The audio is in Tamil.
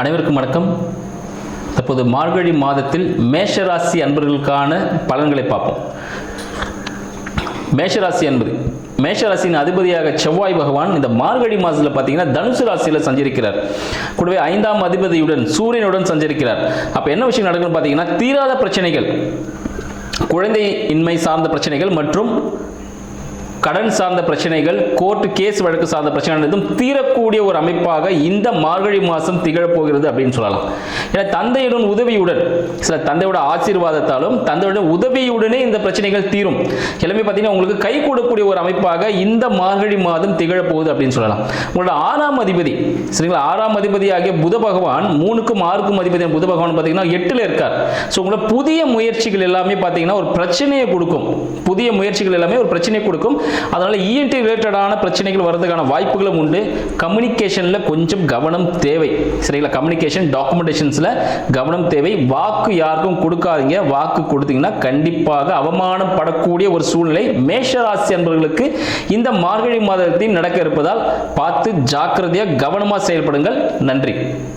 அனைவருக்கும் வணக்கம். தற்போது மார்கழி மாதத்தில் மேஷராசி அன்பர்களுக்கான பலன்களை பார்ப்போம். மேஷராசி என்பது மேஷராசியின் அதிபதியாக செவ்வாய் பகவான் இந்த மார்கழி மாதத்தில் பார்த்தீங்கன்னா தனுசு ராசியில் சஞ்சரிக்கிறார். கூடவே 5ஆம் அதிபதியுடன் சூரியனுடன் சஞ்சரிக்கிறார். அப்போ என்ன விஷயம் நடக்குன்னு பார்த்தீங்கன்னா, தீராத பிரச்சனைகள், குழந்தை இன்மை சார்ந்த பிரச்சனைகள் மற்றும் கடன் சார்ந்த பிரச்சனைகள், கோர்ட் கேஸ் வழக்கு சார்ந்த பிரச்சனைகளும் தீரக்கூடிய ஒரு அமைப்பாக இந்த மார்கழி மாதம் திகழப்போகிறது அப்படின்னு சொல்லலாம். ஏன்னா தந்தையுடன் உதவியுடன், சில தந்தையோட ஆசீர்வாதத்தாலும் தந்தையோட உதவியுடனே இந்த பிரச்சனைகள் தீரும். எல்லாமே பார்த்தீங்கன்னா உங்களுக்கு கை கூடக்கூடிய ஒரு அமைப்பாக இந்த மார்கழி மாதம் திகழப்போகுது அப்படின்னு சொல்லலாம். உங்களோட 6ஆம் அதிபதி, சரிங்களா, 6ஆம் அதிபதியாகிய புத பகவான் 3க்கும் 6க்கும் அதிபதியான புத பகவான் பார்த்தீங்கன்னா 8ல் இருக்கார். ஸோ உங்களோட புதிய முயற்சிகள் எல்லாமே பார்த்தீங்கன்னா ஒரு பிரச்சனையை கொடுக்கும். புதிய முயற்சிகள் எல்லாமே ஒரு பிரச்சனையை கொடுக்கும். அதனால இஎன்டி ரிலேட்டடான பிரச்சனைகள் வரதுக்கான வாய்ப்புகளும் உண்டு. கம்யூனிகேஷன்ல கொஞ்சம் கவனம் தேவை. சரிங்களா, கம்யூனிகேஷன் டாக்குமெண்டேஷன்ஸ்ல கவனம் தேவை. வாக்கு யாருக்கும் கொடுக்காதீங்க. வாக்கு கொடுத்தீங்கன்னா கண்டிப்பாக அவமானம் படக்கூடிய ஒரு சூழ்நிலை மேஷராசி அன்பர்களுக்கு இந்த மார்கழி மாதத்தில் நடக்க இருப்பதால் பார்த்து ஜாக்கிரதையாக கவனமாக செயல்படுங்கள். நன்றி.